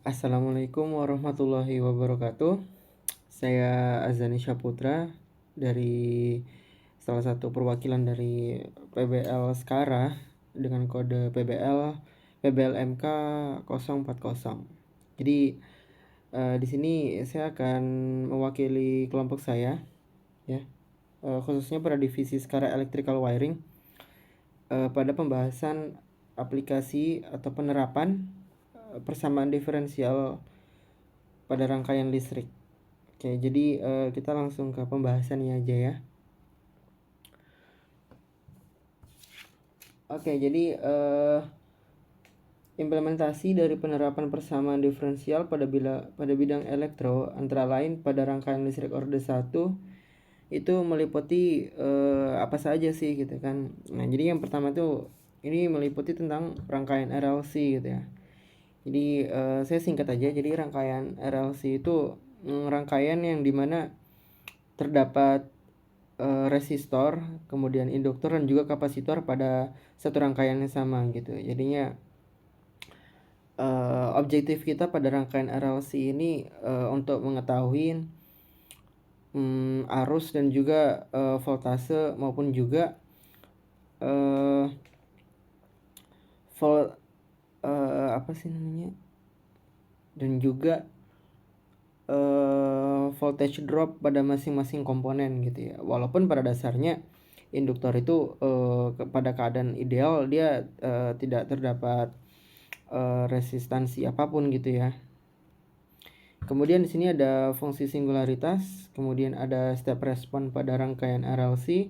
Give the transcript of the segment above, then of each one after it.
Assalamualaikum warahmatullahi wabarakatuh. Saya Azani Syaputra dari salah satu perwakilan dari PBL Skara dengan kode PBLMK 040. Jadi di sini saya akan mewakili kelompok saya, ya, khususnya pada divisi Skara Electrical Wiring, pada pembahasan aplikasi atau penerapan persamaan diferensial pada rangkaian listrik. Oke, jadi kita langsung ke pembahasannya aja ya. Oke, jadi implementasi dari penerapan persamaan diferensial pada bidang elektro antara lain pada rangkaian listrik orde 1 itu meliputi apa saja sih gitu kan. Nah, jadi yang pertama tuh ini meliputi tentang rangkaian RLC gitu ya. Jadi saya singkat aja. Jadi rangkaian RLC itu rangkaian yang dimana terdapat resistor, kemudian induktor dan juga kapasitor pada satu rangkaian yang sama gitu. Jadinya objektif kita pada rangkaian RLC ini untuk mengetahui arus dan juga voltase maupun juga apa sih namanya, dan juga voltage drop pada masing-masing komponen gitu ya. Walaupun pada dasarnya induktor itu pada keadaan ideal dia tidak terdapat resistansi apapun gitu ya. Kemudian di sini ada fungsi singularitas, kemudian ada step respon pada rangkaian RLC,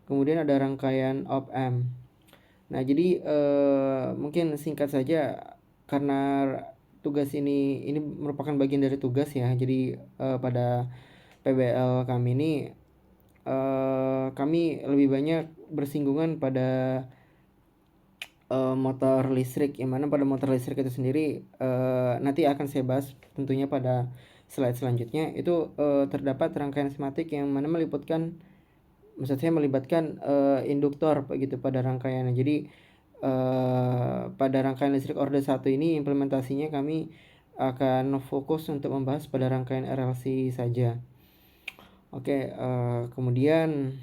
kemudian ada rangkaian op-amp. Nah, jadi mungkin singkat saja karena tugas ini merupakan bagian dari tugas ya. Jadi pada PBL kami ini kami lebih banyak bersinggungan pada motor listrik, yang mana pada motor listrik itu sendiri nanti akan saya bahas tentunya pada slide selanjutnya. Itu terdapat rangkaian skematik yang mana melibatkan induktor begitu pada rangkaiannya. Jadi pada rangkaian listrik orde 1 ini implementasinya kami akan fokus untuk membahas pada rangkaian RLC saja. Oke, kemudian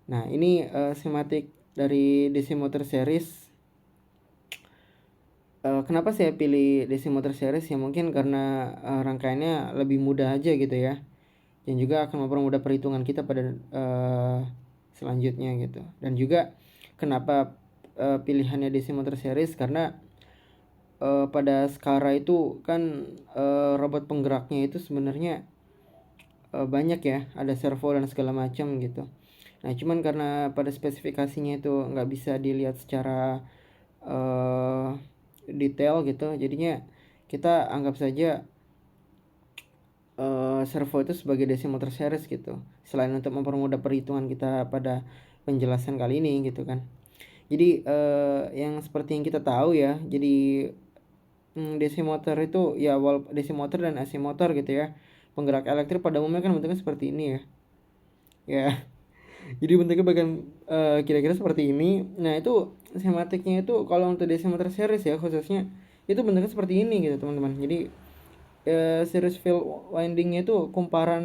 nah ini skematik dari DC motor series. Kenapa saya pilih DC motor series? Ya mungkin karena rangkaiannya lebih mudah aja gitu ya, dan juga akan mempermudah perhitungan kita pada selanjutnya gitu. Dan juga kenapa pilihannya DC motor series, karena pada Skara itu kan robot penggeraknya itu sebenarnya banyak ya, ada servo dan segala macam gitu. Nah, cuman karena pada spesifikasinya itu nggak bisa dilihat secara detail gitu, jadinya kita anggap saja servo itu sebagai DC motor series gitu, selain untuk mempermudah perhitungan kita pada penjelasan kali ini gitu kan. Jadi yang seperti yang kita tahu ya, jadi DC motor itu ya, DC motor dan AC motor gitu ya, penggerak elektrik pada umumnya kan bentuknya seperti ini ya. Ya, jadi bentuknya bagian kira-kira seperti ini. Nah, itu skematiknya itu kalau untuk DC motor series ya khususnya itu bentuknya seperti ini gitu teman-teman. Jadi series field windingnya itu kumparan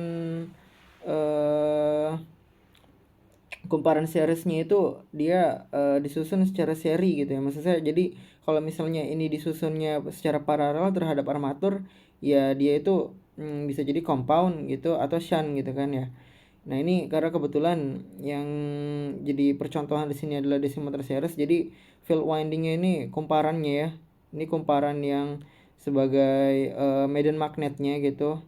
seriesnya itu dia disusun secara seri gitu ya. Maksud saya, jadi kalau misalnya ini disusunnya secara paralel terhadap armatur, ya dia itu bisa jadi compound gitu atau shunt gitu kan ya. Nah, ini karena kebetulan yang jadi percontohan di sini adalah DC motor series, jadi field windingnya ini kumparannya ya. Ini kumparan yang sebagai medan magnetnya gitu.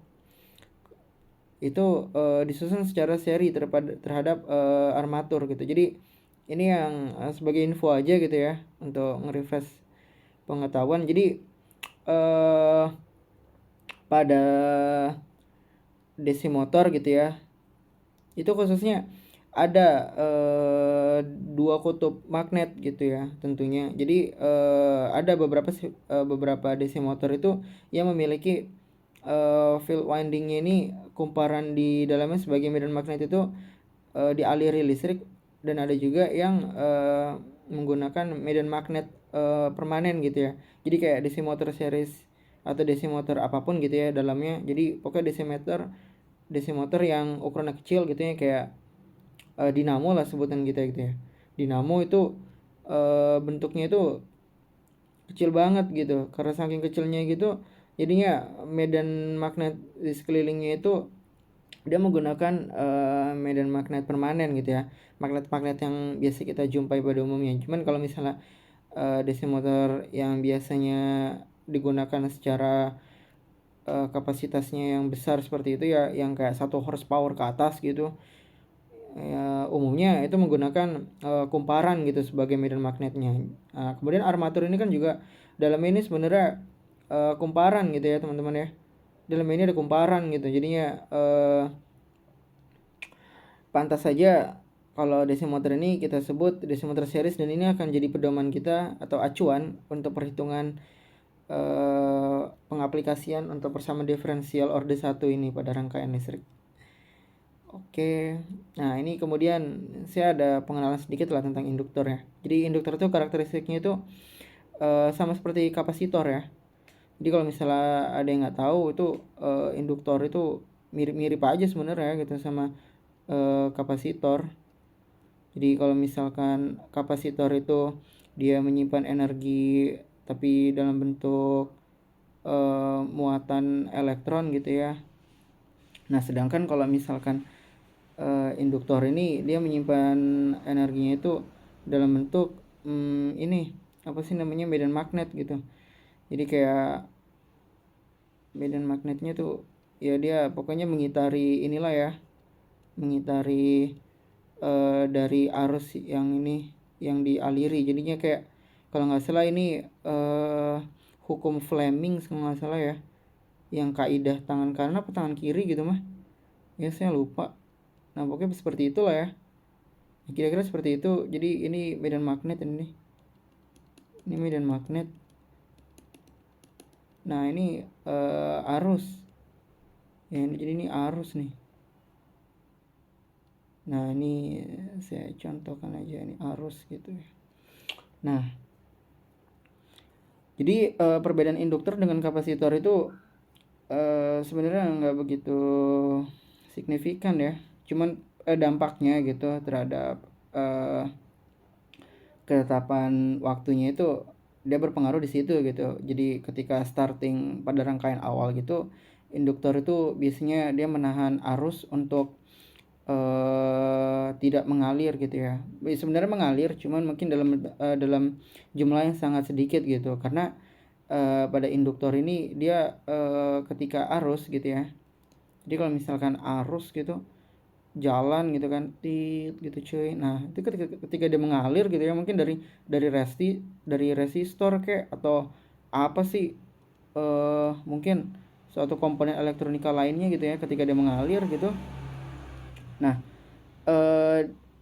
Itu disusun secara seri terhadap armatur gitu. Jadi ini yang sebagai info aja gitu ya, untuk nge-refresh pengetahuan. Jadi pada DC motor gitu ya, itu khususnya ada dua kutub magnet gitu ya tentunya. Jadi ada beberapa DC motor itu yang memiliki field windingnya ini kumparan di dalamnya sebagai medan magnet itu dialiri listrik, dan ada juga yang menggunakan medan magnet permanen gitu ya. Jadi kayak DC motor series atau DC motor apapun gitu ya dalamnya. Jadi pokoknya DC motor yang ukurannya kecil gitu ya, kayak dinamo lah sebutan kita gitu ya. Dinamo itu bentuknya itu kecil banget gitu. Karena saking kecilnya gitu, jadinya medan magnet di sekelilingnya itu dia menggunakan medan magnet permanen gitu ya. Magnet-magnet yang biasa kita jumpai pada umumnya. Cuman kalau misalnya DC motor yang biasanya digunakan secara kapasitasnya yang besar seperti itu ya, yang kayak 1 horsepower ke atas gitu ya, umumnya itu menggunakan kumparan gitu sebagai medan magnetnya. Kemudian armatur ini kan juga dalam ini sebenarnya kumparan gitu ya teman-teman ya. Dalam ini ada kumparan gitu, jadinya pantas saja kalau DC motor ini kita sebut DC motor series, dan ini akan jadi pedoman kita atau acuan untuk perhitungan pengaplikasian untuk persamaan diferensial orde 1 ini pada rangkaian listrik. Oke, nah ini kemudian saya ada pengenalan sedikit lah tentang induktor ya. Jadi induktor itu karakteristiknya itu sama seperti kapasitor ya. Jadi kalau misalnya ada yang nggak tahu itu induktor itu mirip-mirip aja sebenarnya gitu sama kapasitor. Jadi kalau misalkan kapasitor itu dia menyimpan energi tapi dalam bentuk muatan elektron gitu ya. Nah sedangkan kalau misalkan induktor ini dia menyimpan energinya itu dalam bentuk ini apa sih namanya, medan magnet gitu. Jadi kayak medan magnetnya tuh ya dia pokoknya mengitari inilah ya, mengitari dari arus yang ini yang dialiri. Jadinya kayak kalau nggak salah ini hukum Fleming kalau nggak salah ya, yang kaidah tangan kanan apa tangan kiri gitu mah ya, saya lupa. Nah pokoknya seperti itulah ya, kira-kira seperti itu. Jadi ini medan magnet ini medan magnet. Nah ini arus ya, jadi ini arus nih. Nah ini saya contohkan aja, ini arus gitu ya. Nah jadi perbedaan induktor dengan kapasitor itu sebenarnya nggak begitu signifikan ya, cuman dampaknya gitu terhadap ketetapan waktunya itu dia berpengaruh di situ gitu. Jadi ketika starting pada rangkaian awal gitu, induktor itu biasanya dia menahan arus untuk tidak mengalir gitu ya. Sebenarnya mengalir, cuman mungkin dalam jumlah yang sangat sedikit gitu. Karena pada induktor ini dia ketika arus gitu ya. Jadi kalau misalkan arus gitu jalan gitu kan, tit gitu cuy. Nah itu ketika dia mengalir gitu ya, mungkin dari resistor kayak atau apa sih, mungkin suatu komponen elektronika lainnya gitu ya, ketika dia mengalir gitu. Nah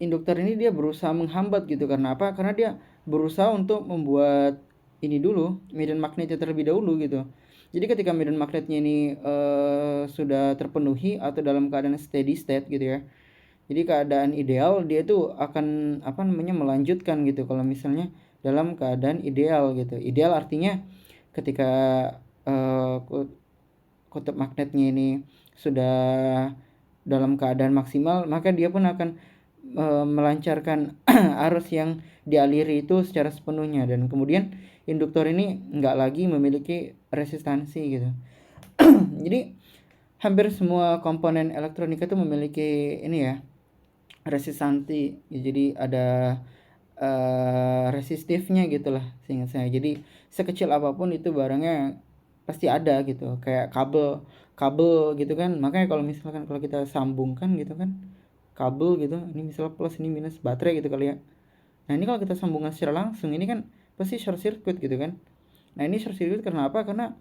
induktor ini dia berusaha menghambat gitu. Karena apa? Karena dia berusaha untuk membuat ini dulu, medan magnetnya terlebih dahulu gitu. Jadi ketika medan magnetnya ini sudah terpenuhi atau dalam keadaan steady state gitu ya, jadi keadaan ideal dia tuh akan melanjutkan gitu. Kalau misalnya dalam keadaan ideal gitu, ideal artinya ketika kutub magnetnya ini sudah dalam keadaan maksimal, maka dia pun akan melancarkan arus yang dialiri itu secara sepenuhnya, dan kemudian induktor ini nggak lagi memiliki resistansi gitu. Jadi hampir semua komponen elektronika itu memiliki ini ya, resistansi. Jadi ada resistifnya gitulah seingat saya. Jadi sekecil apapun itu barangnya pasti ada gitu, kayak kabel gitu kan. Makanya kalau misalkan kalau kita sambungkan gitu kan kabel gitu, ini misalnya plus ini minus baterai gitu kali ya. Nah ini kalau kita sambungkan secara langsung ini kan pasti short circuit gitu kan. Nah ini short circuit karena apa? Karena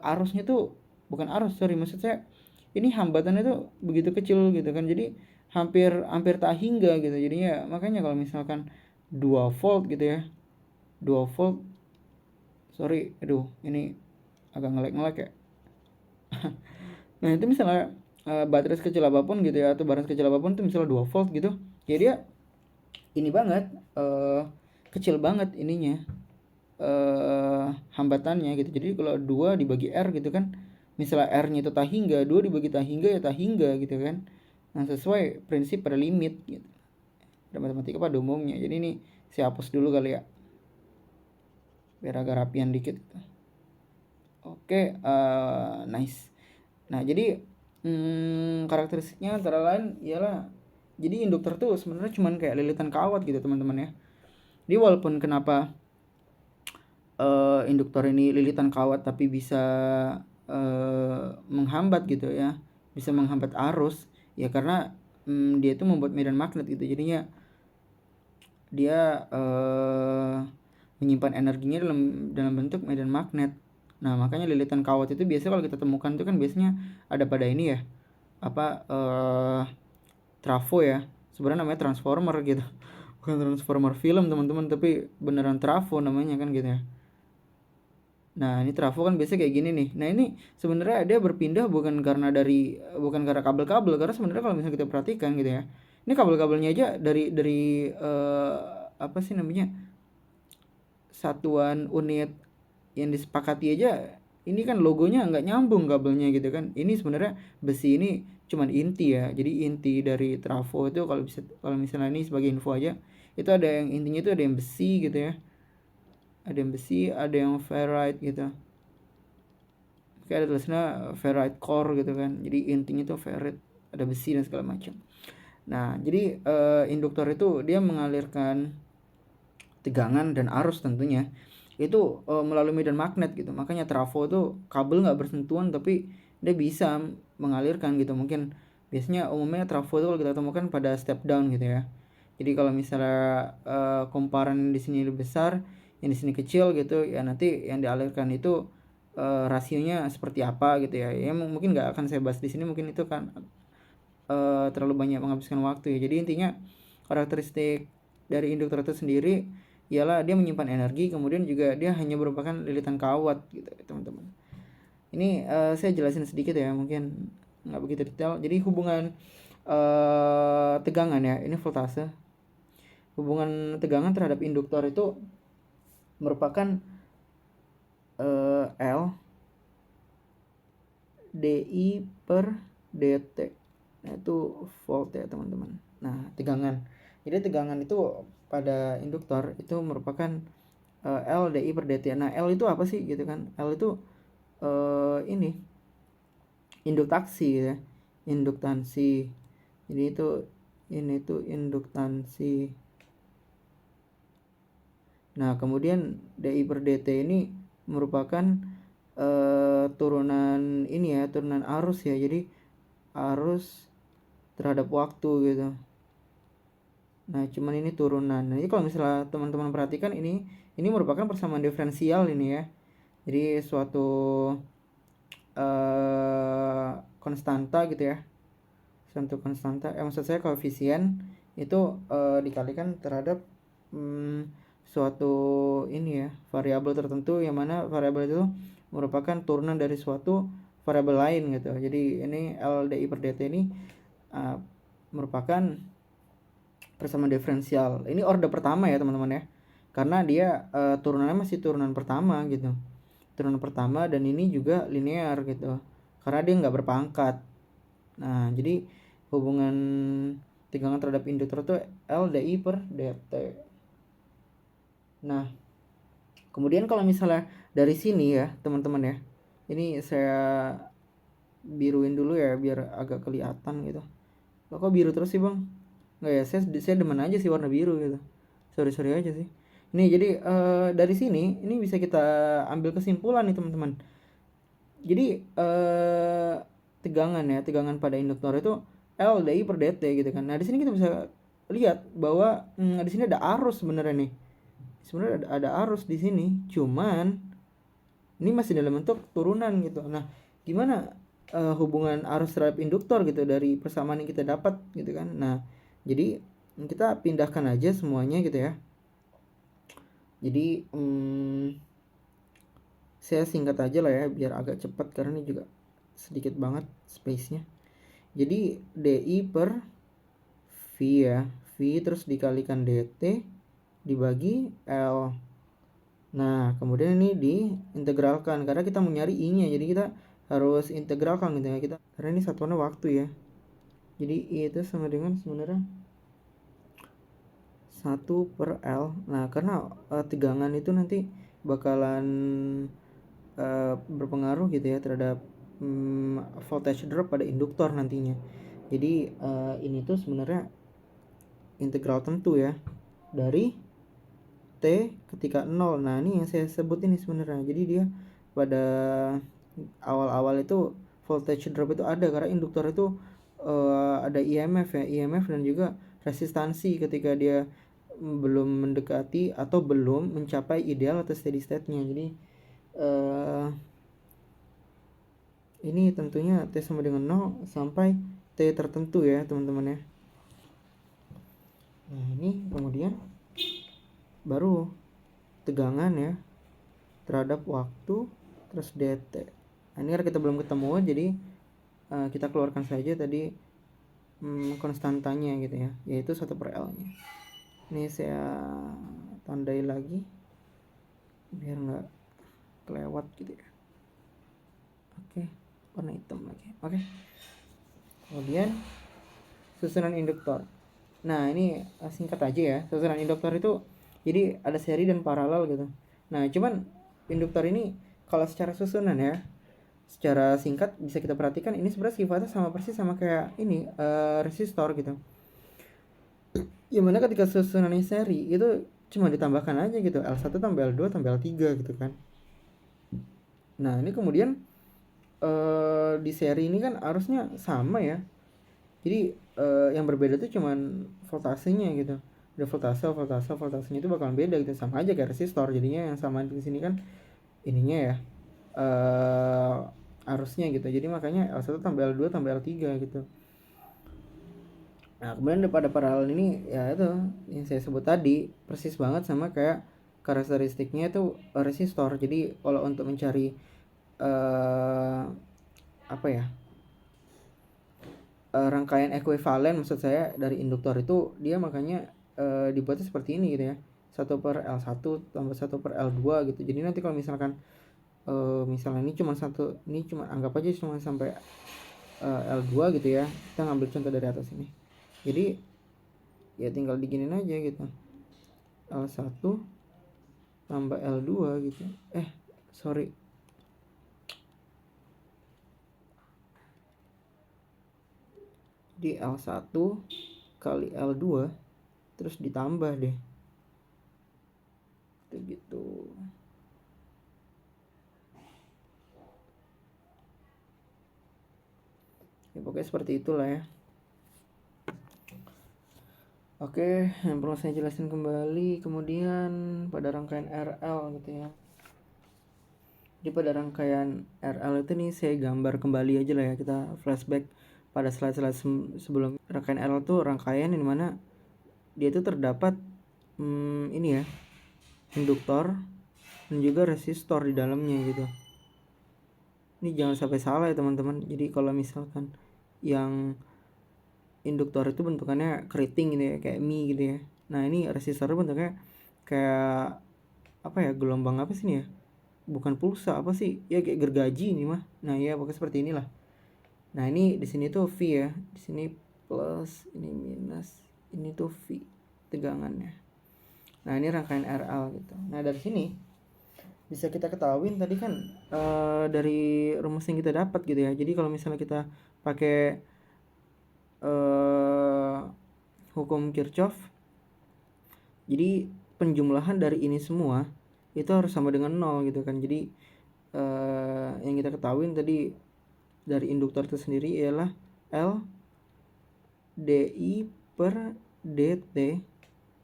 arusnya tuh bukan arus, sorry, maksud saya ini hambatannya tuh begitu kecil gitu kan. Jadi hampir tak hingga gitu. Jadinya makanya kalau misalkan 2 volt gitu ya, 2 volt, sorry, aduh ini agak ngelek ya. Nah itu misalnya baterai sekecil apapun gitu ya, atau barang sekecil apapun itu misalnya 2 volt gitu ya, dia ini banget kecil banget ininya, hambatannya gitu. Jadi kalau 2 dibagi R gitu kan, misalnya R-nya itu tahingga, 2 dibagi tahingga ya tahingga gitu kan. Nah, sesuai prinsip pada limit gitu. Ada matematika pada umumnya. Jadi ini saya hapus dulu kali ya, biar agak rapian dikit gitu. Oke, nice. Nah, jadi karakteristiknya antara lain ialah, jadi induktor tuh sebenarnya cuman kayak lilitan kawat gitu teman-teman ya. Jadi walaupun kenapa induktor ini lilitan kawat tapi bisa menghambat gitu ya, bisa menghambat arus ya, karena dia itu membuat medan magnet gitu. Jadinya dia menyimpan energinya dalam bentuk medan magnet. Nah, makanya lilitan kawat itu biasanya kalau kita temukan itu kan biasanya ada pada ini ya, apa trafo ya. Sebenarnya namanya transformer gitu. Bukan transformer film teman-teman, tapi beneran trafo namanya kan gitu ya. Nah, ini trafo kan biasanya kayak gini nih. Nah, ini sebenarnya dia berpindah bukan karena kabel-kabel, karena sebenarnya kalau misalnya kita perhatikan gitu ya. Ini kabel-kabelnya aja dari apa sih namanya? Satuan unit yang disepakati aja, ini kan logonya nggak nyambung kabelnya gitu kan. Ini sebenarnya besi ini cuman inti ya. Jadi inti dari trafo itu, kalau misalnya ini sebagai info aja, itu ada yang intinya itu ada yang besi gitu ya. Ada yang besi, ada yang ferrite gitu. Kayak ada tulisannya ferrite core gitu kan. Jadi intinya tuh ferrite, ada besi dan segala macam. Nah, jadi induktor itu dia mengalirkan tegangan dan arus tentunya itu melalui medan magnet gitu. Makanya trafo itu kabel nggak bersentuhan tapi dia bisa mengalirkan gitu. Mungkin biasanya umumnya trafo itu kalau kita temukan pada step down gitu ya. Jadi kalau misalnya komparan di sini lebih besar, yang di sini kecil gitu ya, nanti yang dialirkan itu rasionya seperti apa gitu ya. Ya mungkin nggak akan saya bahas di sini, mungkin itu kan terlalu banyak menghabiskan waktu ya. Jadi intinya karakteristik dari induktor itu sendiri ialah dia menyimpan energi, kemudian juga dia hanya merupakan lilitan kawat gitu teman-teman. Ini saya jelasin sedikit ya, mungkin nggak begitu detail. Jadi hubungan tegangan ya, ini voltase. Hubungan tegangan terhadap induktor itu merupakan L dI per dt. Nah, itu volt ya teman-teman. Nah, tegangan. Jadi tegangan itu pada induktor itu merupakan L dI per dt. Nah, L itu apa sih gitu kan? L itu ini induktansi ya. Induktansi. Jadi ini tuh induktansi. Nah, kemudian dI per dt ini merupakan turunan ini ya, turunan arus ya. Jadi arus terhadap waktu gitu. Nah, cuman ini turunan. Nah, jadi kalau misalnya teman-teman perhatikan ini merupakan persamaan diferensial ini ya. Jadi suatu konstanta gitu ya. Suatu konstanta, maksud saya koefisien itu dikalikan terhadap suatu ini ya, variabel tertentu, yang mana variabel itu merupakan turunan dari suatu variabel lain gitu. Jadi ini LDI per dt ini merupakan persamaan diferensial. Ini orde pertama ya teman-teman ya, karena dia turunannya masih turunan pertama gitu, turunan pertama, dan ini juga linear gitu karena dia nggak berpangkat. Nah, jadi hubungan tegangan terhadap induktor itu LDI per dt. Nah, kemudian kalau misalnya dari sini ya teman-teman ya, ini saya biruin dulu ya biar agak kelihatan gitu. Loh, kok biru terus sih bang? Nggak ya, saya demen aja sih warna biru gitu. Sorry aja sih. Ini jadi dari sini ini bisa kita ambil kesimpulan nih teman-teman. Jadi tegangan pada induktor itu LDI per dt gitu kan. Nah, di sini kita bisa lihat bahwa di sini ada arus sebenarnya nih. Sebenarnya ada arus di sini, cuman ini masih dalam bentuk turunan gitu. Nah, gimana hubungan arus terhadap induktor gitu dari persamaan yang kita dapat gitu kan. Nah, jadi kita pindahkan aja semuanya gitu ya. Jadi saya singkat aja lah ya biar agak cepat karena ini juga sedikit banget space-nya. Jadi DI per V ya, V terus dikalikan DT dibagi L. Nah kemudian ini diintegralkan karena kita mau nyari I nya, jadi kita harus integralkan gitu ya kita, karena ini satuannya waktu ya. Jadi I itu sama dengan sebenarnya 1/L. Nah karena tegangan itu nanti bakalan berpengaruh gitu ya terhadap voltage drop pada induktor nantinya. Jadi ini tuh sebenarnya integral tentu ya dari T ketika 0. Nah ini yang saya sebut ini sebenarnya. Jadi dia pada awal-awal itu voltage drop itu ada karena induktor itu ada IMF ya, IMF dan juga resistansi ketika dia belum mendekati atau belum mencapai ideal atau steady state-nya. Jadi ini tentunya T sama dengan 0 sampai T tertentu ya teman-teman ya. Nah ini kemudian baru tegangan ya terhadap waktu terus dt. Nah, ini karena kita belum ketemu jadi kita keluarkan saja tadi konstantanya gitu ya, yaitu 1/L nya. Ini saya tandai lagi biar nggak kelewat gitu ya. Oke, warna hitam lagi. Oke. Kemudian susunan induktor. Nah ini singkat aja ya, susunan induktor itu jadi ada seri dan paralel gitu. Nah cuman induktor ini kalau secara susunan ya, secara singkat bisa kita perhatikan ini sebenarnya sifatnya sama persis sama kayak ini resistor gitu. Yang mana ketika susunannya seri itu cuma ditambahkan aja gitu, L1 tambah L2 tambah L3 gitu kan. Nah ini kemudian di seri ini kan harusnya sama ya. Jadi yang berbeda tuh cuman voltasenya gitu. Ada voltasenya itu bakalan beda gitu, sama aja kayak resistor. Jadinya yang sama di sini kan ininya ya arusnya gitu. Jadi makanya L1 tambah L2 tambah L3 gitu. Nah kemudian pada paralel ini ya itu yang saya sebut tadi persis banget sama kayak karakteristiknya itu resistor. Jadi kalau untuk mencari apa ya, rangkaian ekuivalen maksud saya dari induktor itu dia makanya dibuatnya seperti ini gitu ya, 1/L1 tambah 1/L2 gitu. Jadi nanti kalau misalkan misalnya ini cuma anggap aja cuma sampai L2 gitu ya, kita ngambil contoh dari atas ini. Jadi ya tinggal diginin aja gitu, L1 tambah L2 gitu. Sorry, di L1 kali L2 terus ditambah deh gitu. Ya pokoknya seperti itulah ya. Oke, yang perlu saya jelasin kembali kemudian pada rangkaian RL gitu ya. Jadi pada rangkaian RL itu nih saya gambar kembali aja lah ya, kita flashback pada slide-slide sebelum. Rangkaian RL tuh rangkaian yang mana dia itu terdapat ini ya, induktor dan juga resistor di dalamnya gitu. Ini jangan sampai salah ya teman-teman. Jadi kalau misalkan yang induktor itu bentukannya keriting gitu ya, kayak mie gitu ya. Nah ini resistor bentuknya kayak apa ya, gelombang apa sih ini ya, bukan pulsa apa sih ya, kayak gergaji ini mah. Nah ya pokoknya seperti inilah. Nah ini di sini tuh V ya, di sini plus, ini minus, ini tuh V tegangannya. Nah ini rangkaian RL gitu. Nah dari sini bisa kita ketahui tadi kan dari rumus yang kita dapat gitu ya. Jadi kalau misalnya kita pakai hukum Kirchhoff, jadi penjumlahan dari ini semua itu harus sama dengan 0 gitu kan. Jadi yang kita ketahui tadi dari induktor itu sendiri ialah L dI per dt.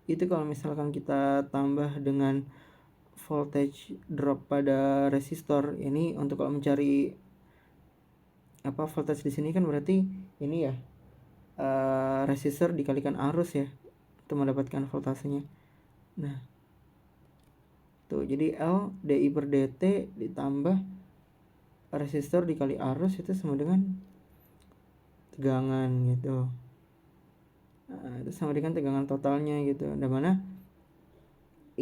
Itu kalau misalkan kita tambah dengan voltage drop pada resistor ini, untuk kalau mencari apa voltage di sini kan berarti ini ya resistor dikalikan arus ya untuk mendapatkan voltasenya. Nah tuh, jadi L dI per dt ditambah resistor dikali arus itu sama dengan tegangan gitu. Nah, itu sama dengan tegangan totalnya gitu. Dan mana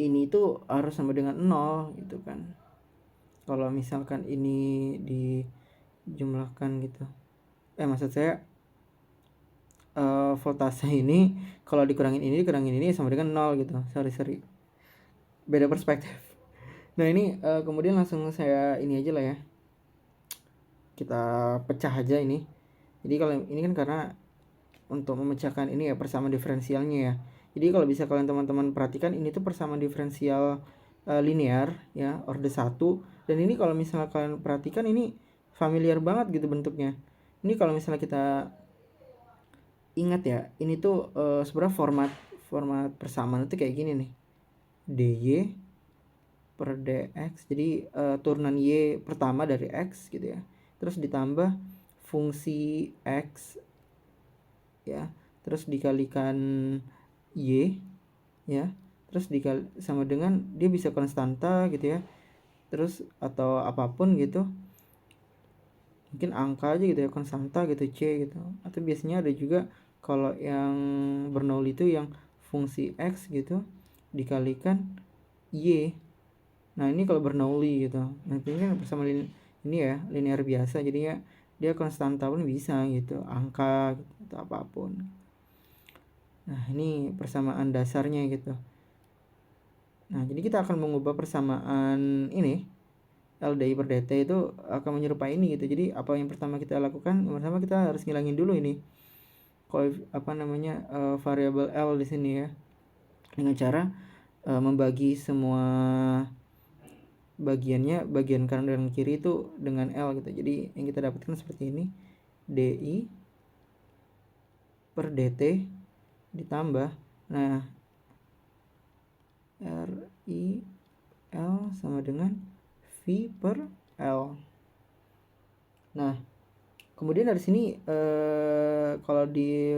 ini tuh harus sama dengan 0 gitu kan. Kalau misalkan ini dijumlahkan gitu, maksud saya voltase ini kalau dikurangin ini sama dengan 0 gitu. Sorry, beda perspektif. Nah ini kemudian langsung saya ini aja lah ya, kita pecah aja ini. Jadi kalau ini kan karena untuk memecahkan ini ya persamaan diferensialnya ya. Jadi kalau bisa kalian teman-teman perhatikan, ini tuh persamaan diferensial linear ya, orde 1. Dan ini kalau misalnya kalian perhatikan, ini familiar banget gitu bentuknya. Ini kalau misalnya kita ingat ya, ini tuh sebenarnya format persamaan itu kayak gini nih. dy per dx. Jadi turunan y pertama dari x gitu ya. Terus ditambah fungsi x ya, terus dikalikan y ya, terus dikali sama dengan dia bisa konstanta gitu ya, terus atau apapun gitu, mungkin angka aja gitu ya, konstanta gitu, c gitu. Atau biasanya ada juga kalau yang Bernoulli itu yang fungsi x gitu dikalikan y. Nah ini kalau Bernoulli gitu, nah ini kan bersama ini ya linear biasa, jadinya dia konstanta pun bisa gitu, angka gitu, atau apapun. Nah ini persamaan dasarnya gitu. Nah jadi kita akan mengubah persamaan ini LDI per DT itu akan menyerupai ini gitu. Jadi apa yang pertama kita lakukan, yang pertama kita harus ngilangin dulu ini variabel L di sini ya, dengan cara membagi semua bagian kanan dan kiri itu dengan L gitu. Jadi yang kita dapatkan seperti ini, DI per DT ditambah, nah RI L sama dengan V per L. Nah kemudian dari sini kalau di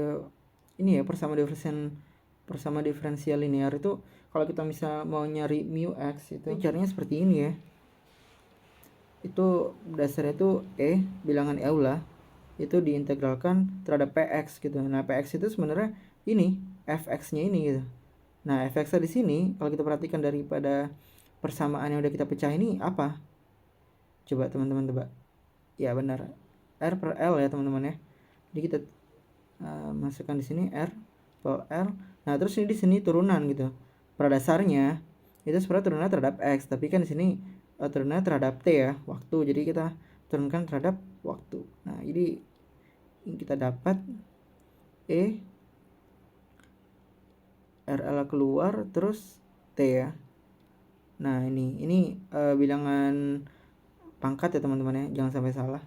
ini ya persama diferensial linear itu, kalau kita bisa mau nyari mu x itu caranya seperti ini ya. Itu dasarnya itu bilangan Euler itu diintegralkan terhadap px gitu. Nah px itu sebenarnya ini fx-nya ini gitu. Nah fx-nya di sini kalau kita perhatikan daripada persamaan yang udah kita pecah ini apa? Coba teman-teman tebak. Ya benar, R per L ya teman-teman ya. Jadi kita masukkan di sini R per L. Nah terus ini di sini turunan gitu. Pada dasarnya itu sebenarnya turunan terhadap X, tapi kan di sini turunan terhadap T ya, waktu. Jadi kita turunkan terhadap waktu. Nah jadi kita dapat RL keluar terus T ya. Nah ini bilangan pangkat ya teman-teman ya, jangan sampai salah.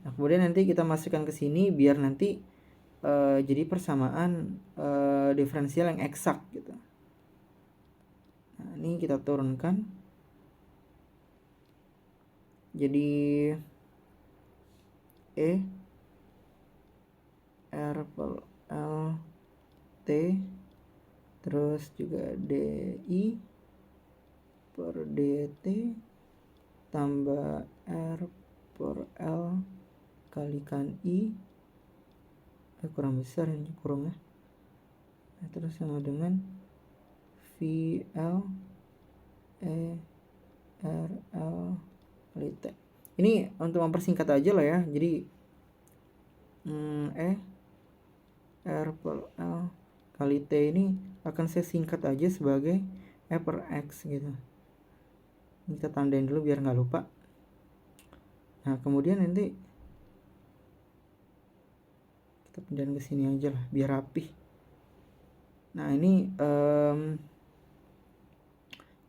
Nah kemudian nanti kita masukkan ke sini biar nanti jadi persamaan diferensial yang eksak gitu. Nah ini kita turunkan jadi R per L T terus juga DI per DT tambah R per L kalikan I, kurang besar ini kurangnya. Nah, terus sama dengan VL RL kali T. Ini untuk mempersingkat aja lah ya. Jadi R per L kali T ini akan saya singkat aja sebagai E per X gitu. Ini kita tandain dulu biar nggak lupa. Nah kemudian nanti kita pindahin ke sini aja lah biar rapih. Nah ini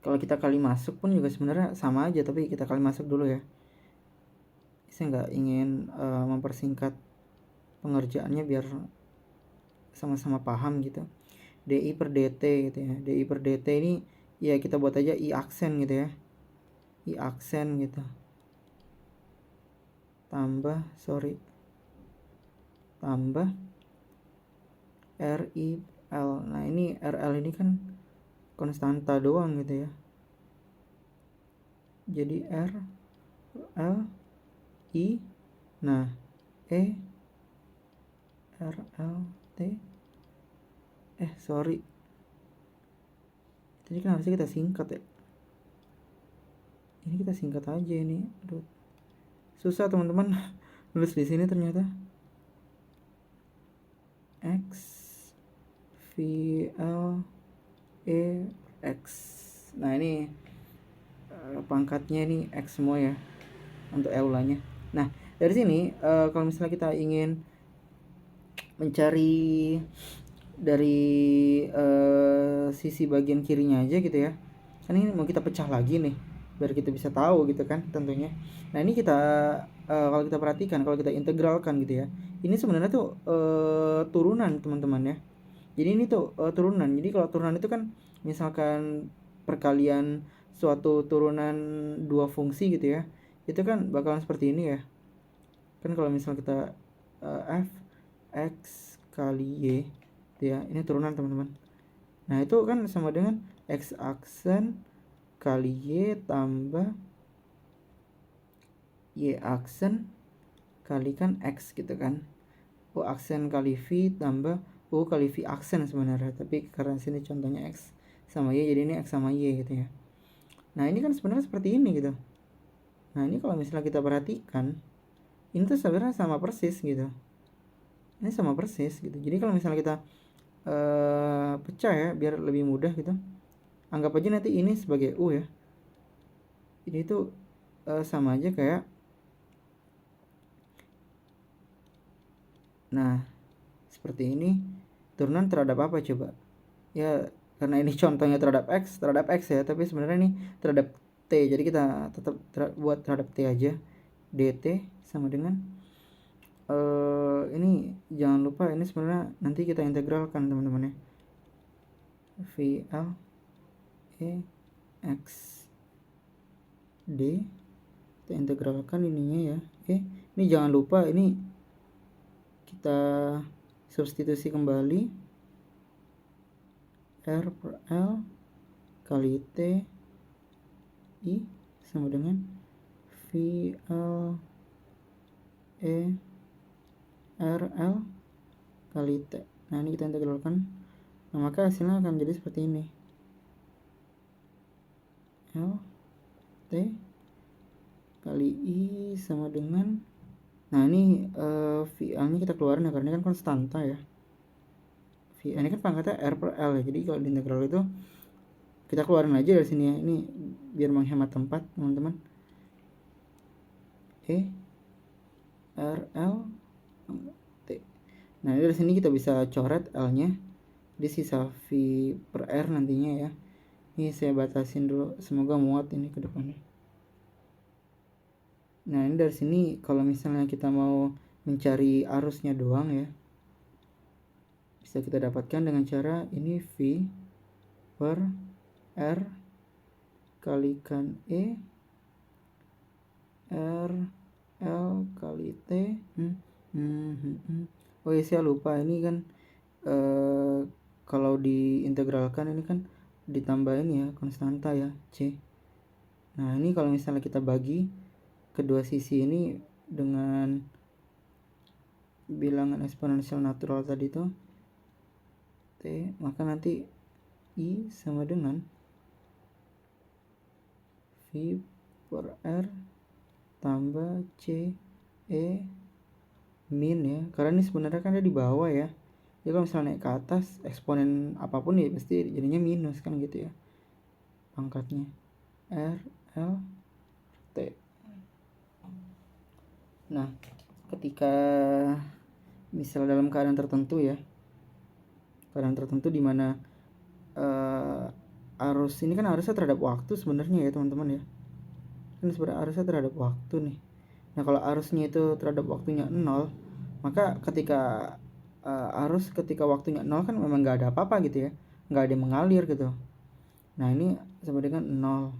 kalau kita kali masuk pun juga sebenarnya sama aja, tapi kita kali masuk dulu ya. Saya nggak ingin mempersingkat pengerjaannya biar sama-sama paham gitu. DI per DT gitu ya. DI per DT ini ya kita buat aja I aksen gitu ya. I aksen gitu. Tambah RIL. Nah ini RL ini kan konstanta doang gitu ya. Jadi R L I, nah R L T Tadi kan harusnya kita singkat ya. Ini kita singkat aja ini. Aduh. Susah teman-teman nulis di sini ternyata. X V L E X. Nah ini pangkatnya ini X semua ya untuk eulanya. Nah dari sini kalau misalnya kita ingin mencari dari sisi bagian kirinya aja gitu ya, kan ini mau kita pecah lagi nih biar kita bisa tahu gitu kan tentunya. Nah ini kita kalau kita perhatikan, kalau kita integralkan gitu ya, ini sebenarnya tuh turunan teman-teman ya. Jadi ini tuh turunan. Jadi kalau turunan itu kan misalkan perkalian suatu turunan dua fungsi gitu ya, itu kan bakalan seperti ini ya. Kan kalau misal kita f x kali y gitu ya, ini turunan teman-teman. Nah itu kan sama dengan x aksen kali y tambah y aksen kalikan x gitu kan. U aksen kali v tambah U kali V aksen sebenarnya, tapi karena sini contohnya X sama Y, jadi ini X sama Y gitu ya. Nah ini kan sebenarnya seperti ini gitu. Nah ini kalau misalnya kita perhatikan, ini tuh sebenarnya sama persis gitu. Ini sama persis gitu. Jadi kalau misalnya kita pecah ya, biar lebih mudah gitu, anggap aja nanti ini sebagai U ya. Ini tuh sama aja kayak, nah seperti ini. Turunan terhadap apa coba? Ya karena ini contohnya terhadap X ya, tapi sebenarnya ini terhadap T. Jadi kita tetap buat terhadap T aja. DT sama dengan ini jangan lupa ini sebenarnya nanti kita integralkan teman-teman ya. VL E X D kita integralkan ininya ya. Ini jangan lupa ini kita substitusi kembali R per L kali T I sama dengan VL E R L kali T. Nah ini kita integralkan, nah maka hasilnya akan jadi seperti ini. L T kali I sama dengan, nah ini VL nya kita keluarin ya karena ini kan konstanta ya. Ini kan pangkatnya R per L ya, jadi kalau di integral itu kita keluarin aja dari sini ya, ini biar menghemat tempat teman-teman. R L T. Nah dari sini kita bisa coret L nya di sisa V per R nantinya ya. Ini saya batasin dulu, semoga muat ini ke depannya. Nah ini dari sini kalau misalnya kita mau mencari arusnya doang ya, bisa kita dapatkan dengan cara ini V per R kalikan E R L kali T. Oh iya saya lupa ini kan kalau diintegralkan ini kan ditambahin ya konstanta ya C. Nah ini kalau misalnya kita bagi kedua sisi ini dengan bilangan eksponensial natural tadi tuh T, maka nanti I sama dengan V per R tambah C E min ya, karena ini sebenarnya kan ada di bawah ya. Jadi kalau misalnya naik ke atas eksponen apapun ya pasti jadinya minus kan gitu ya pangkatnya. R L T. Nah ketika misal dalam keadaan tertentu ya, keadaan tertentu di mana arus ini kan arusnya terhadap waktu sebenarnya ya teman-teman ya, kan sebenarnya arusnya terhadap waktu nih. Nah kalau arusnya itu terhadap waktunya 0, maka ketika arus ketika waktunya 0 kan memang nggak ada apa-apa gitu ya, nggak ada yang mengalir gitu. Nah ini sama dengan 0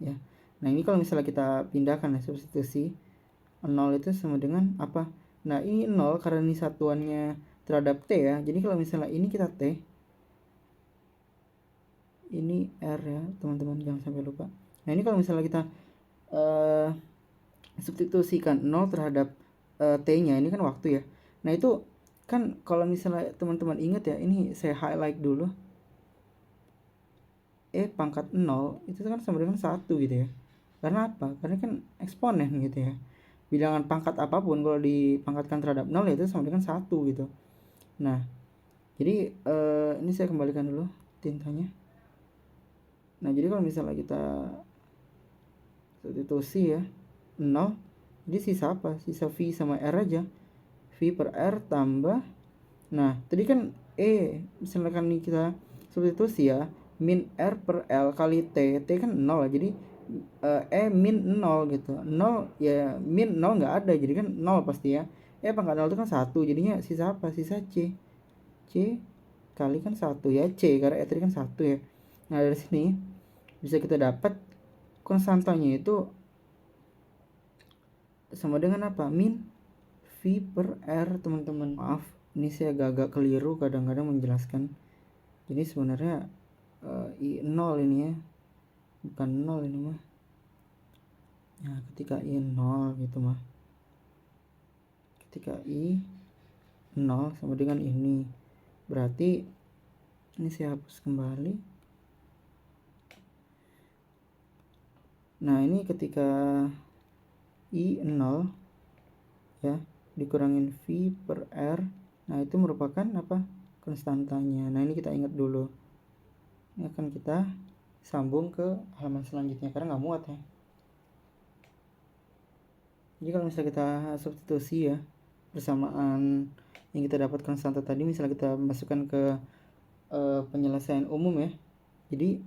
ya. Nah ini kalau misalnya kita pindahkan ya, substitusi 0 itu sama dengan apa? Nah ini 0 karena ini satuannya terhadap T ya, jadi kalau misalnya ini kita T, ini R ya teman-teman, jangan sampai lupa. Nah ini kalau misalnya kita substitusikan 0 terhadap T nya, ini kan waktu ya. Nah itu kan kalau misalnya teman-teman ingat ya, ini saya highlight dulu. pangkat 0 itu kan sama dengan 1 gitu ya. Karena apa? Karena kan eksponen gitu ya. Bilangan pangkat apapun kalau dipangkatkan terhadap 0 itu sama dengan 1 gitu. Nah, jadi ini saya kembalikan dulu tintanya. Nah, jadi kalau misalnya kita substitusi ya 0, jadi sisa apa? Sisa V sama R aja. V per R tambah, nah tadi kan misalkan nih kita substitusi ya, min R per L kali T kan 0 lah, jadi min 0 gitu. 0 ya, min 0 nggak ada, jadi kan 0 pasti ya. Pangkat 0 itu kan 1, jadinya sisa apa? Sisa C kali kan 1 ya, C karena tadi kan 1 ya. Nah, dari sini bisa kita dapat konstantanya itu sama dengan apa? Min V per R, teman-teman. Maaf, ini saya agak keliru kadang-kadang menjelaskan. Jadi sebenarnya I 0 ini ya, bukan 0 ini mah. Nah, ketika I 0 gitu mah, ketika I 0 sama dengan ini, berarti ini saya hapus kembali. Nah, ini ketika I 0 ya dikurangin V per R, nah itu merupakan apa? Konstantanya. Nah, ini kita ingat dulu. Ini akan kita sambung ke halaman selanjutnya karena nggak muat ya. Jadi kalau misalnya kita substitusi ya, persamaan yang kita dapat konstanta tadi, misalnya kita masukkan ke penyelesaian umum ya. Jadi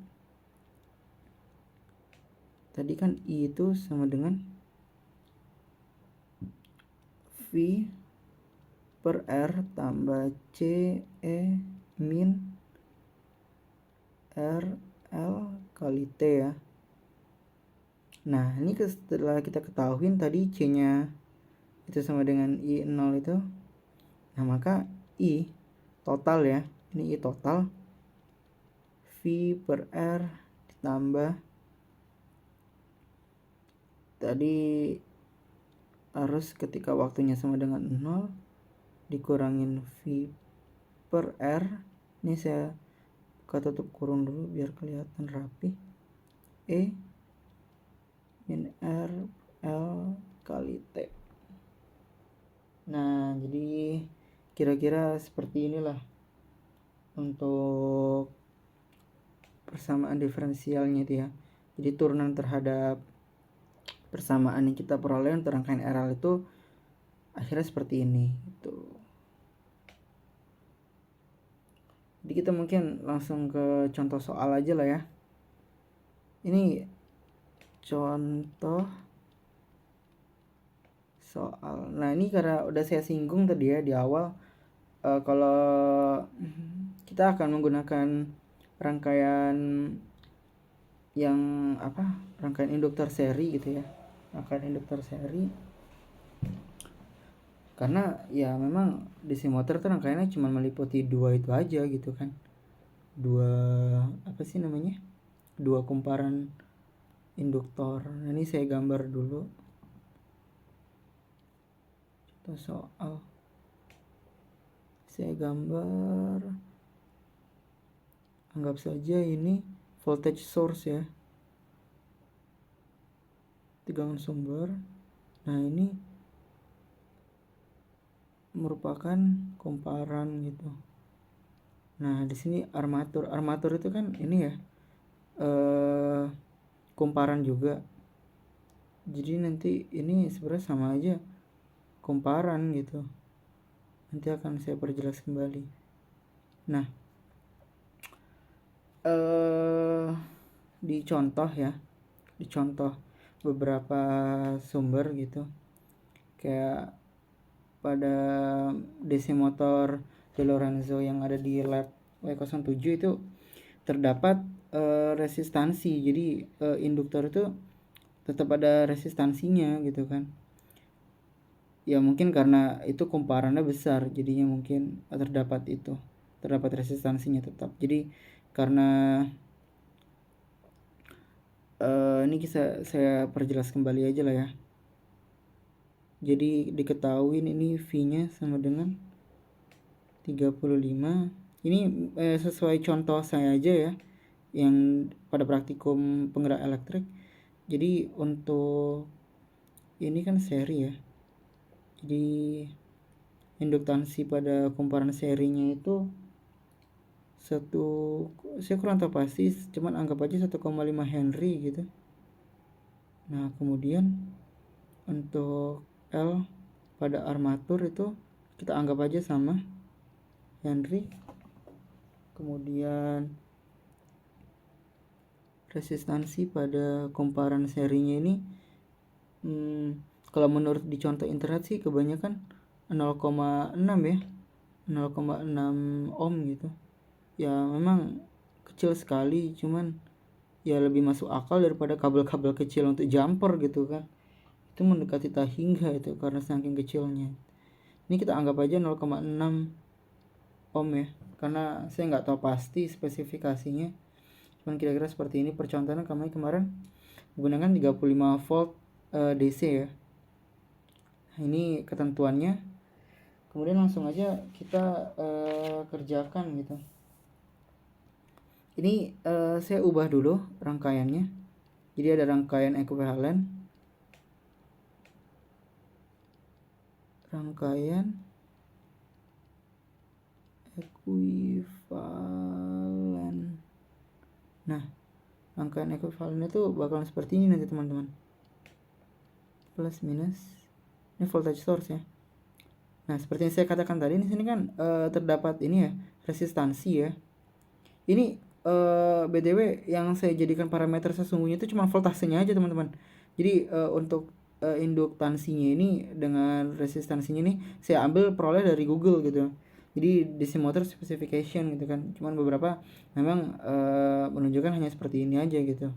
tadi kan I itu sama dengan V per R tambah C min R L kali T ya. Nah, ini setelah kita ketahuin tadi C-nya itu sama dengan I 0 itu. Nah, maka I total ya, ini I total V per R ditambah tadi harus ketika waktunya sama dengan 0 dikurangin V per R. Ini saya tutup kurung dulu biar kelihatan rapi. Min R L kali T. Nah, jadi kira-kira seperti inilah untuk persamaan diferensialnya itu ya. Jadi turunan terhadap persamaan yang kita peroleh untuk rangkaian RL itu akhirnya seperti ini gitu. Jadi kita mungkin langsung ke contoh soal aja lah ya. Ini contoh soal. Nah, ini karena udah saya singgung tadi ya di awal, kalau kita akan menggunakan rangkaian yang apa? Rangkaian induktor seri gitu ya. Rangkaian induktor seri. Karena ya memang DC motor tuh rangkaiannya cuma meliputi 2 itu aja gitu kan. 2 apa sih namanya? 2 kumparan induktor. Nah, ini saya gambar dulu. Contoh soal. Saya gambar, anggap saja ini voltage source ya, tegangan sumber. Nah, ini merupakan kumparan gitu. Nah, di sini armatur. Armatur itu kan ini ya, kumparan juga. Jadi nanti ini sebenarnya sama aja kumparan gitu. Nanti akan saya perjelas kembali. Nah, di contoh ya, di contoh beberapa sumber gitu, kayak pada DC motor De Lorenzo yang ada di lab W07 itu terdapat resistansi. Jadi induktor itu tetap ada resistansinya gitu kan. Ya mungkin karena itu kumparannya besar, jadinya mungkin terdapat resistansinya tetap. Jadi karena ini saya perjelas kembali aja lah ya. Jadi diketahui ini V-nya sama dengan 35. Ini sesuai contoh saya aja ya. yang pada praktikum penggerak elektrik. Jadi untuk ini kan seri ya, jadi induktansi pada kumparan serinya itu satu, saya kurang tahu pasti, cuman anggap aja 1,5 Henry gitu. Nah kemudian untuk L pada armatur itu kita anggap aja sama Henry. Kemudian resistansi pada kumparan serinya ini kalau menurut di contoh internet sih kebanyakan 0,6 ya, 0,6 ohm gitu. Ya memang kecil sekali, cuman ya lebih masuk akal daripada kabel-kabel kecil untuk jumper gitu kan. Itu mendekati tak hingga itu karena saking kecilnya. Ini kita anggap aja 0,6 ohm ya, karena saya nggak tahu pasti spesifikasinya, cuman kira-kira seperti ini. Percontohan kami kemarin menggunakan 35 volt DC ya. Nah, ini ketentuannya. Kemudian langsung aja kita kerjakan gitu. Ini saya ubah dulu rangkaiannya. Jadi ada rangkaian ekuivalen, Nah, rangkaian ekuivalen itu bakalan seperti ini nanti teman-teman. Plus minus. Ini voltage source ya. Nah, seperti yang saya katakan tadi, di sini kan terdapat ini ya, resistansi ya. Ini BTW yang saya jadikan parameter sesungguhnya itu cuma voltasenya aja teman-teman. Jadi untuk induktansinya ini dengan resistansinya ini saya ambil peroleh dari Google gitu. Jadi DC motor specification gitu kan. Cuman beberapa memang menunjukkan hanya seperti ini aja gitu.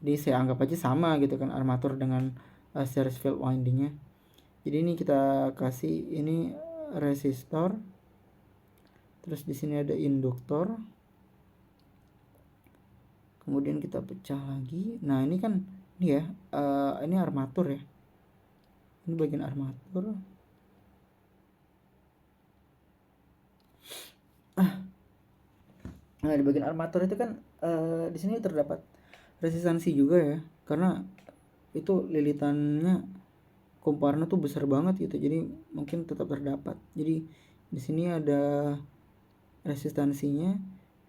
Jadi saya anggap aja sama gitu kan, armatur dengan series field windingnya. Jadi ini kita kasih ini resistor. Terus di sini ada induktor. Kemudian kita pecah lagi. Nah ini kan ini ya, ini armatur ya. Ini bagian armatur. Nah di bagian armatur itu kan di sini terdapat resistansi juga ya, karena itu lilitannya kumparannya tuh besar banget gitu. Jadi mungkin tetap terdapat. Jadi di sini ada resistansinya.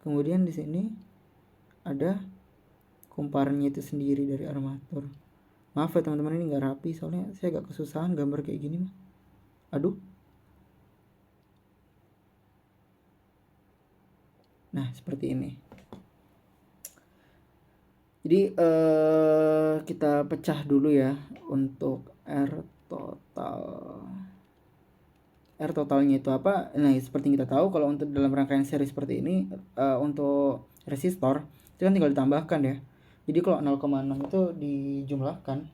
Kemudian di sini ada kumparannya itu sendiri dari armatur. Maaf ya teman-teman, ini nggak rapi soalnya saya agak kesusahan gambar kayak gini mah. Aduh. Nah seperti ini. Jadi kita pecah dulu ya untuk R total. R totalnya itu apa? Nah seperti yang kita tahu kalau untuk dalam rangkaian seri seperti ini untuk resistor itu kan tinggal ditambahkan ya. Jadi kalau 0,6 itu dijumlahkan,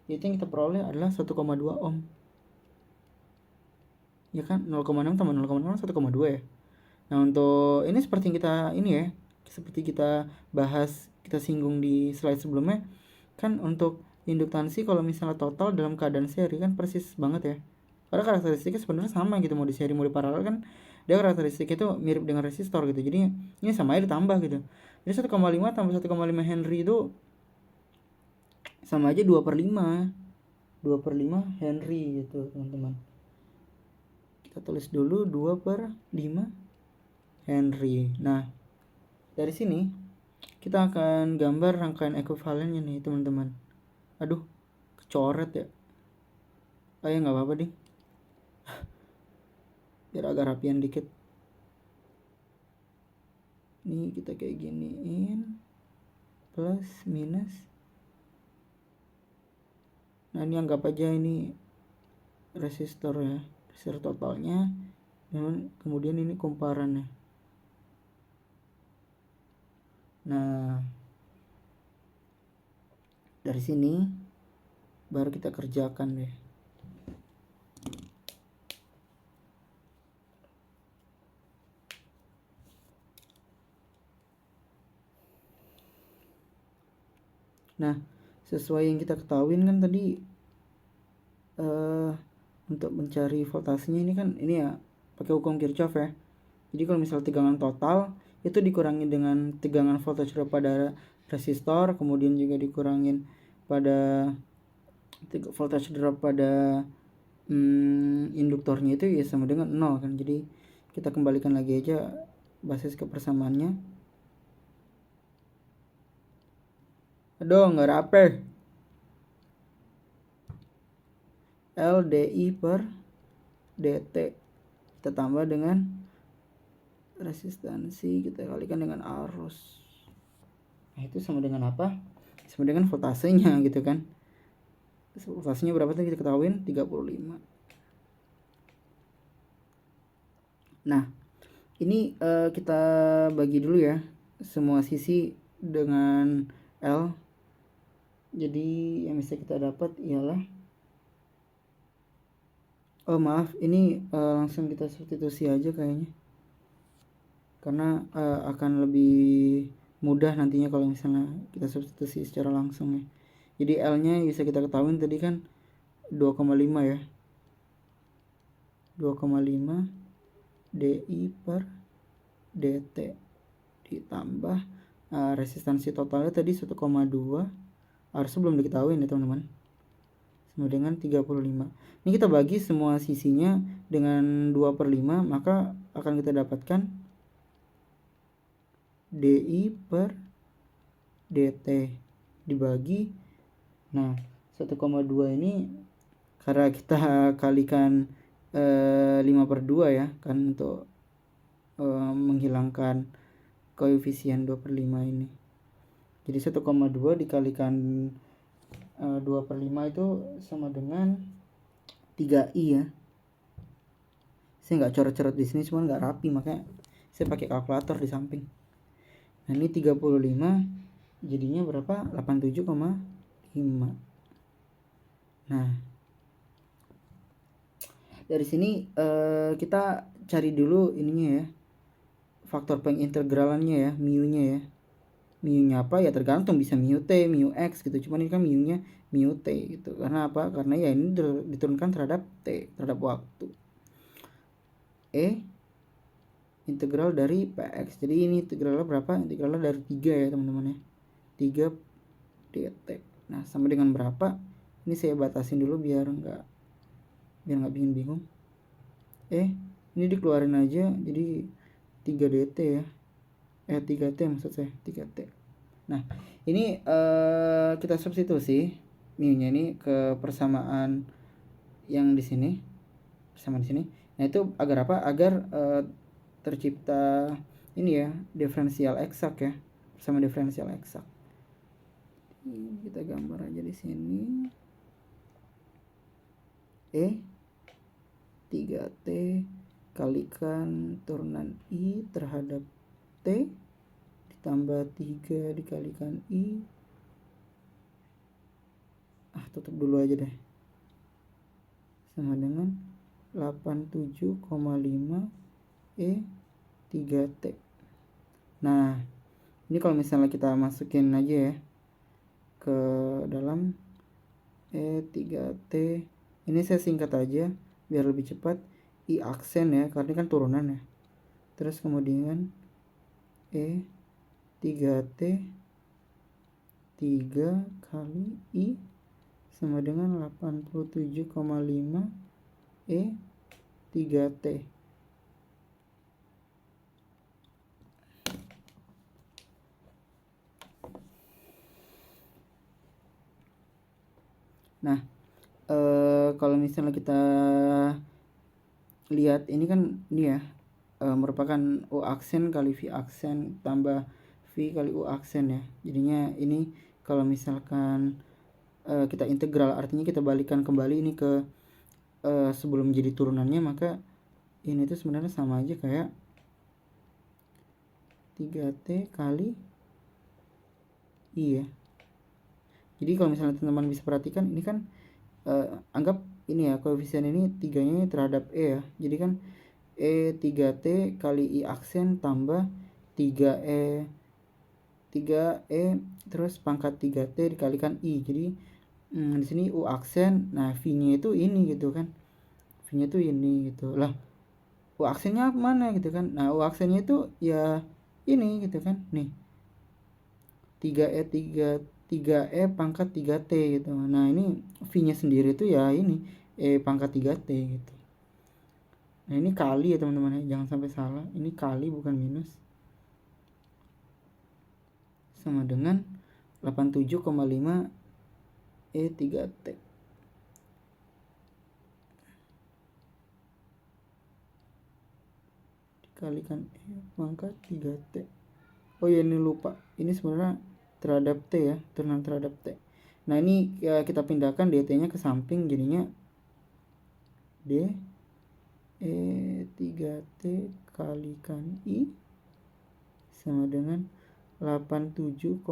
itu yang kita peroleh adalah 1,2 ohm. Ya kan, 0,6 tambah 0,6 1,2 ya. Nah untuk ini seperti yang kita ini ya, seperti kita bahas, kita singgung di slide sebelumnya kan, untuk induktansi kalau misalnya total dalam keadaan seri kan persis banget ya, karena karakteristiknya sebenarnya sama gitu, mau di seri mau di paralel kan dia karakteristiknya itu mirip dengan resistor gitu. Jadi ini sama aja ditambah gitu. Jadi 1,5 tambah 1,5 Henry itu sama aja 2/5 Henry gitu teman-teman. Kita tulis dulu 2/5 Henry. Nah dari sini kita akan gambar rangkaian ekuivalennya nih teman-teman. Aduh kecoret ya. Ya nggak apa-apa deh, biar agak rapian dikit. Ini kita kayak giniin, plus minus. Nah ini anggap aja ini resistor ya, resistor totalnya, dan kemudian ini kumparannya. Nah dari sini baru kita kerjakan deh. Nah sesuai yang kita ketahuin kan tadi untuk mencari voltasenya ini kan ini ya pakai hukum Kirchhoff ya. Jadi kalau misalnya tegangan total itu dikurangi dengan tegangan voltage drop pada resistor, kemudian juga dikurangin pada voltage drop pada induktornya, itu ya sama dengan 0 kan. Jadi kita kembalikan lagi aja basis kepersamaannya. Aduh, nggak rapi. LDI per DT kita tambah dengan resistansi, kita kalikan dengan arus. Nah, itu sama dengan apa? Sama dengan voltasenya gitu kan. Voltasenya berapa tadi kita ketahuin? 35. Nah, ini kita bagi dulu ya semua sisi dengan L. Jadi yang bisa kita dapat ialah, oh maaf, ini langsung kita substitusi aja kayaknya, karena akan lebih mudah nantinya kalau misalnya kita substitusi secara langsung ya. Jadi L nya bisa kita ketahui tadi kan 2,5 ya, 2,5 DI per DT ditambah resistansi totalnya tadi 1,2, harusnya belum diketahui ya teman-teman, sama dengan 35. Ini kita bagi semua sisinya dengan 2/5, maka akan kita dapatkan DI per DT dibagi, nah 1,2 ini karena kita kalikan 5/2 ya kan, untuk menghilangkan koefisien 2/5 ini. Jadi 1,2 dikalikan 2/5 itu sama dengan 3i ya. Saya nggak coret-coret di sini, cuma nggak rapi, makanya saya pakai kalkulator di samping. Nah ini 35 jadinya berapa? 87,5. Nah dari sini kita cari dulu ininya ya, faktor pengintegralannya ya, mu-nya ya. Mu-nya apa ya, tergantung, bisa mu t, mu x gitu. Cuman ini kan mu-nya mu t gitu. Karena apa? Karena ya ini diturunkan terhadap t, terhadap waktu. Integral dari px. Jadi ini integralnya berapa? Integralnya dari 3 ya teman-teman ya. 3 dt. Nah, sama dengan berapa? Ini saya batasin dulu biar nggak bikin bingung. Ini dikeluarin aja, jadi 3 dt ya. 3t maksud saya, 3t. Nah, ini kita substitusi mu-nya ini ke persamaan yang di sini. Persamaan di sini. Nah, itu agar apa? Agar tercipta ini ya, diferensial eksak ya. Persamaan diferensial eksak. Kita gambar aja di sini. 3t kalikan turunan i terhadap t ditambah 3 dikalikan i. Tutup dulu aja deh. Sama dengan 87,5 3t. Nah, ini kalau misalnya kita masukin aja ya ke dalam 3t, ini saya singkat aja biar lebih cepat. I aksen ya, karena ini kan turunan ya. Terus kemudian 3t 3 kali i sama dengan 87,5 3t. Nah, kalau misalnya kita lihat ini kan ini ya, merupakan U aksen kali V aksen tambah V kali U aksen ya. Jadinya ini kalau misalkan kita integral, artinya kita balikan kembali ini ke sebelum jadi turunannya, maka ini tuh sebenarnya sama aja kayak 3t kali i ya. Jadi kalau misalnya teman-teman bisa perhatikan, ini kan anggap ini ya, koefisien ini 3-nya terhadap ya. Jadi kan 3t kali i aksen tambah 3e terus pangkat 3t dikalikan i. Jadi di sini u aksen, nah v-nya itu ini gitu kan. V-nya itu ini gitu. Lah, u aksennya mana gitu kan. Nah, u aksennya itu ya ini gitu kan. Nih 3E pangkat 3T gitu. Nah ini V-nya sendiri tuh ya ini E pangkat 3T gitu. Nah ini kali ya teman-teman ya, jangan sampai salah, ini kali bukan minus, sama dengan 87,5 E3T. Dikalikan E pangkat 3T. Oh ya ini lupa, ini sebenarnya terhadap T ya, turunan terhadap T. Nah ini ya, kita pindahkan dt nya ke samping, jadinya D E3T kalikan I sama dengan 87,5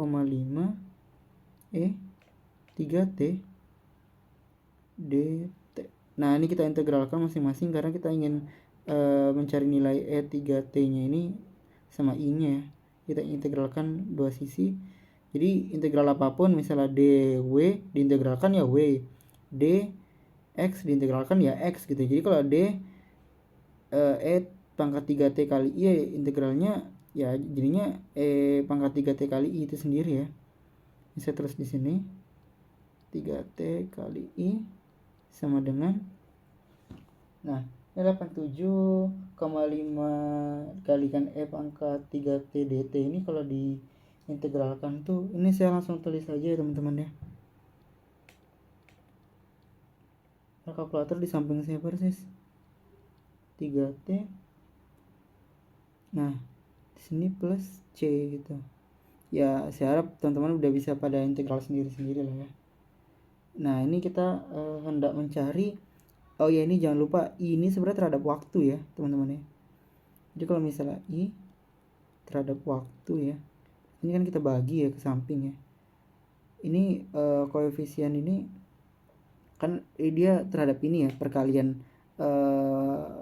E3T dt. Nah ini kita integralkan masing-masing karena kita ingin mencari nilai E3T nya ini sama I nya ya. Kita integralkan dua sisi. Jadi integral apapun, misalnya dw diintegralkan ya w, dx diintegralkan ya x gitu. Jadi kalau d e pangkat 3t kali i integralnya ya jadinya e pangkat 3t kali i itu sendiri ya. Bisa terus di sini 3t kali i sama dengan, nah 87,5 kalikan e pangkat 3t dt ini kalau diintegralkan tuh, ini saya langsung tulis aja ya teman-teman ya. Kalkulator di samping saya persis 3t, nah di sini plus c gitu ya. Saya harap teman-teman udah bisa pada integral sendiri-sendiri lah ya. Nah ini kita hendak mencari, oh ya ini jangan lupa I ini sebenarnya terhadap waktu ya teman-teman ya. Jadi kalau misalnya I terhadap waktu ya, ini kan kita bagi ya ke samping ya. Ini koefisien ini kan dia terhadap ini ya, perkalian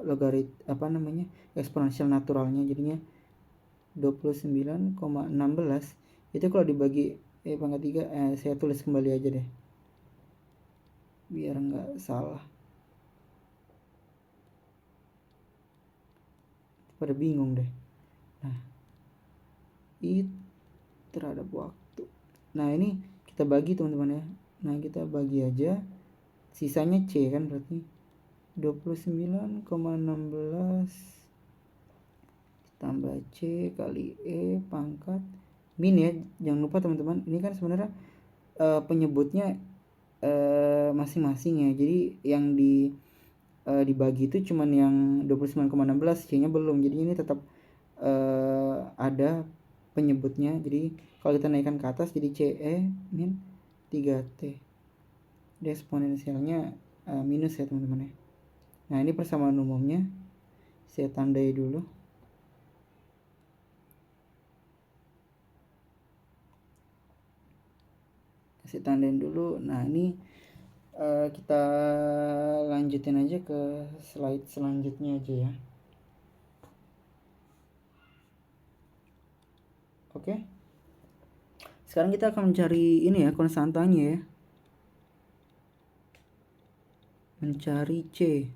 logarit apa namanya, eksponensial naturalnya, jadinya 29,16 itu kalau dibagi pangkat 3, saya tulis kembali aja deh biar nggak salah, pada bingung deh. Nah I terhadap waktu, nah ini kita bagi teman-teman ya. Nah kita bagi aja, sisanya C kan, berarti 29,16 tambah C kali E pangkat min ya. Jangan lupa teman-teman, ini kan sebenarnya penyebutnya masing-masing ya. Jadi yang dibagi itu cuman yang 29,16, C-nya belum. Jadi ini tetap ada penyebutnya. Jadi kalau kita naikkan ke atas jadi CE min 3T. Di eksponensialnya minus ya teman-teman ya. Nah ini persamaan umumnya saya tandai dulu. Saya tandain dulu. Nah ini kita lanjutin aja ke slide selanjutnya aja ya. Oke. Sekarang kita akan mencari ini ya, konstantanya ya. Mencari C.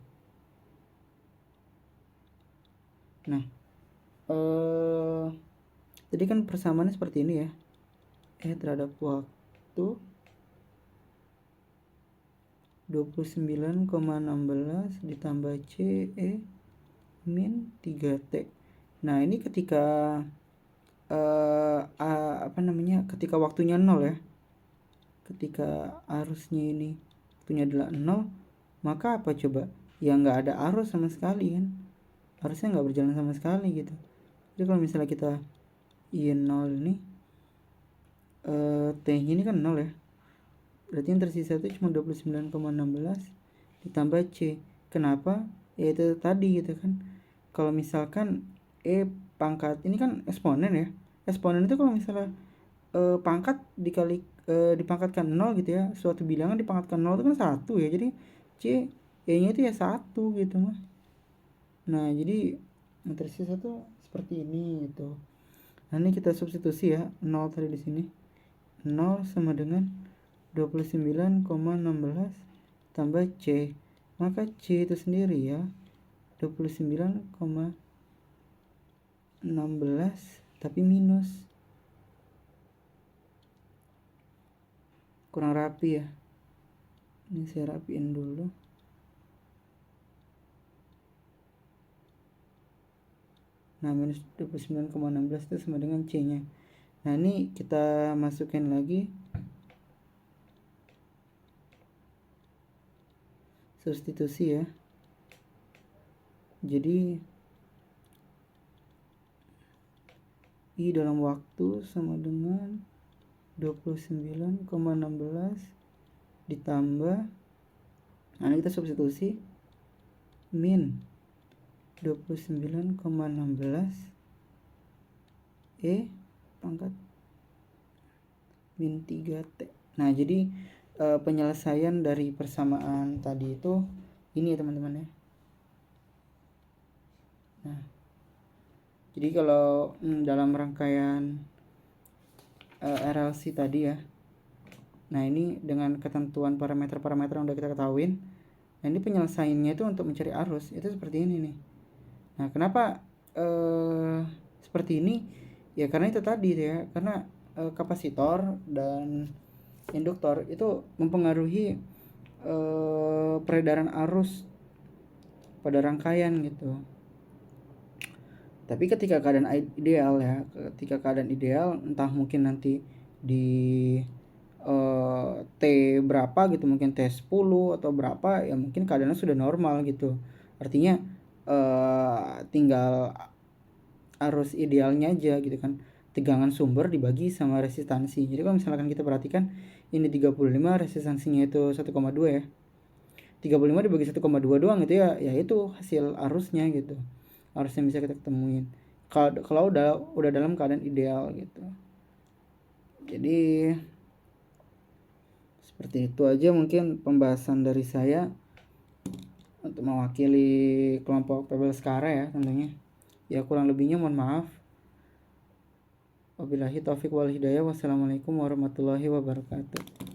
Nah jadi kan persamaannya seperti ini ya. Terhadap waktu 29,16 ditambah C min 3T. Nah ini ketika ketika waktunya 0 ya, ketika arusnya ini waktunya adalah 0, maka apa coba? Ya nggak ada arus sama sekali kan, arusnya nggak berjalan sama sekali gitu. Jadi kalau misalnya kita I0 ini T nya ini kan 0 ya, berarti yang tersisa itu cuma 29,16 ditambah C. Kenapa? Ya itu tadi gitu kan, kalau misalkan E pangkat ini kan eksponen ya, eksponen itu kalau misalnya pangkat dikali dipangkatkan 0 gitu ya, suatu bilangan dipangkatkan 0 itu kan 1 ya, jadi C E nya itu ya 1 gitu mah. Nah jadi yang tersisa tuh seperti ini gitu. Nah ini kita substitusi ya, 0 tadi di sini, 0 sama dengan 29,16 tambah C, maka C itu sendiri ya 29,16 tapi minus. Kurang rapi ya. Ini saya rapiin dulu. Nah, minus 29,16 itu sama dengan C-nya. Nah, ini kita masukin lagi. Substitusi ya. Jadi I dalam waktu sama dengan 29,16 ditambah, nah ini kita substitusi, min 29,16 E pangkat min 3T. Nah, jadi penyelesaian dari persamaan tadi itu ini ya teman-teman ya. Nah, jadi kalau dalam rangkaian RLC tadi ya, nah ini dengan ketentuan parameter-parameter yang udah kita ketahuin, nah ini penyelesaiannya itu untuk mencari arus itu seperti ini nih. Nah, kenapa seperti ini? Ya karena itu tadi ya, karena kapasitor dan induktor itu mempengaruhi peredaran arus pada rangkaian gitu. Tapi ketika keadaan ideal ya, entah mungkin nanti di T berapa gitu, mungkin T10 atau berapa ya, mungkin keadaannya sudah normal gitu. Artinya tinggal arus idealnya aja gitu kan, tegangan sumber dibagi sama resistansi. Jadi kalau misalkan kita perhatikan ini 35, resistansinya itu 1,2 ya, 35 dibagi 1,2 doang gitu ya, ya itu hasil arusnya gitu, arus yang bisa kita ketemuin kalau udah dalam keadaan ideal gitu. Jadi seperti itu aja mungkin pembahasan dari saya untuk mewakili kelompok PBL Skara ya tentunya. Ya kurang lebihnya mohon maaf. Wabillahi taufiq wal hidayah. Wassalamualaikum warahmatullahi wabarakatuh.